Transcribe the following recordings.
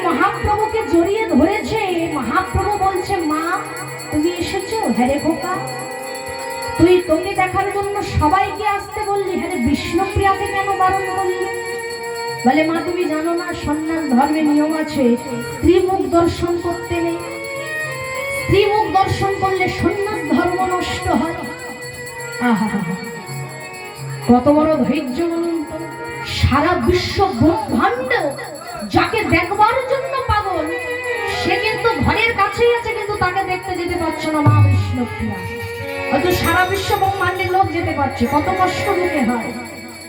মহাপ্রভুকে জড়িয়ে ধরেছে। মহাপ্রভু বলছে, মা তুমি এসেছো? হ্যাঁ রে খোকা। তুই তোকে দেখার জন্য সবাইকে আসতে বললি, হ্যাঁ রে বিষ্ণুপ্রিয়াকে কেন বারণ করলি? বলে, মা তুমি জানো না সন্ন্যাস ধর্মে নিয়ম আছে, স্ত্রী মুখ দর্শন করতে নেই। স্ত্রী মুখ দর্শন করলে সন্ন্যাস ধর্ম নষ্ট হয়। আহা, কত বড় ধৈর্য বলুন তো! সারা বিশ্ব ব্রহ্মাণ্ড যাকে দেখবার জন্য পাগল, সে কিন্তু ঘরের কাছেই আছে, কিন্তু তাকে দেখতে যেতে পারছে না মা বিষ্ণুপ্রিয়া। হয়তো সারা বিশ্ব ব্রহ্মাণ্ডের লোক যেতে পারছে, কত কষ্ট মুখে হয়।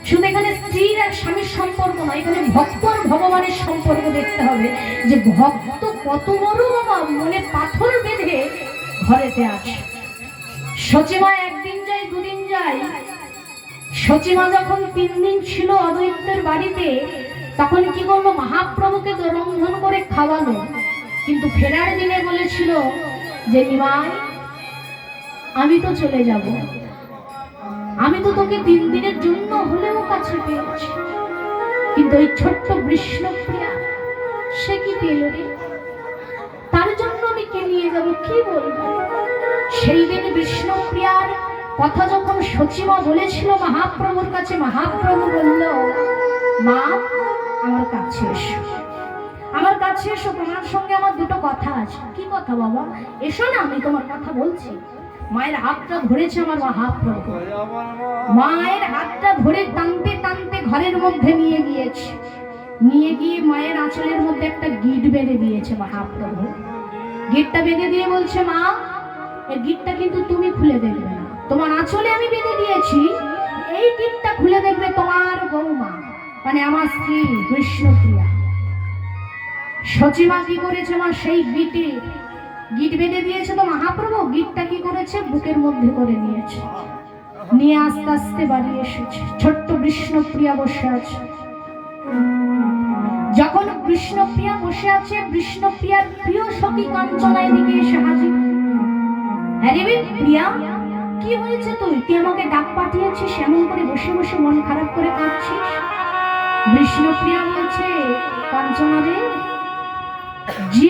শুধু এখানে স্ত্রীর আর স্বামীর সম্পর্ক নয়, এখানে ভক্ত আর ভগবানের সম্পর্ক দেখতে হবে, যে ভক্ত কত বড় বাবা মনে পাথর বেঁধে ঘরেতে আছে। সচিমা একদিন যাই দুদিন যাই। সচিমা যখন 3 দিন ছিল অদ্বৈতের বাড়িতে, তখন কি করলো, মহাপ্রভুকে রন্ধন করে খাওয়ালো। কিন্তু ফেরার দিনে বলেছিল যে নিমাই আমি তো চলে যাব, আমি তো তোকে 3 দিনের জন্য হলেও কাছে পেয়েছি, কিন্তু ওই ছোট্ট বিষ্ণুপ্রিয়া সে কি পেল রে, তার জন্য আমি কে নিয়ে যাব, কি বলবো? সেই দিন বিষ্ণুপ্রিয়ার কথা যখন সচিমা বলেছিল মহাপ্রভুর কাছে, মহাপ্রভু বলল, মা আমার কাছে এসো, আমার কাছে এসো, তোমার সঙ্গে আমার দুটো কথা আছে। কি কথা বাবা? এসো না, আমি তোমার কথা বলছি। মায়ের হাতটা ধরেছে আমার মহাপ্রভু, মায়ের হাতটা ধরে টানতে টানতে ঘরের মধ্যে নিয়ে গিয়েছে। নিয়ে গিয়ে মায়ের আঁচলের মধ্যে একটা গিট বেঁধে দিয়েছে মহাপ্রভু। গিটটা বেঁধে দিয়ে বলছে, মা এই গিটটা কিন্তু তুমি খুলে দেখবে না, তোমার আঁচলে আমি বেঁধে দিয়েছি, এই গিটটা খুলে দেখবে তোমার বৌমা, মানে আমার স্ত্রী বিষ্ণুপ্রিয়া। সচিমা কি করেছে, মা সেই গিট বেঁধে দিয়েছে তো মহাপ্রভু, গিটটা কি করেছে, বুকের মধ্যে করে নিয়েছে, নিয়ে আস্তে আস্তে বাড়ি এসেছে। ছোট্ট বিষ্ণুপ্রিয়া বসে আছে। যখন বিষ্ণুপ্রিয়া বসে আছে, বিষ্ণুপ্রিয়ার প্রিয় সখী কাঞ্চনা এদিকে এসে হাজির। আরে প্রিয়া, কি হয়েছে? তুই আমাকে ডাক পাঠিয়েছিস, এমন করে বসে বসে মন খারাপ করে কাঁদছিস? বিষ্ণুপ্রিয়া বলছে, কাঞ্চনা রে, যে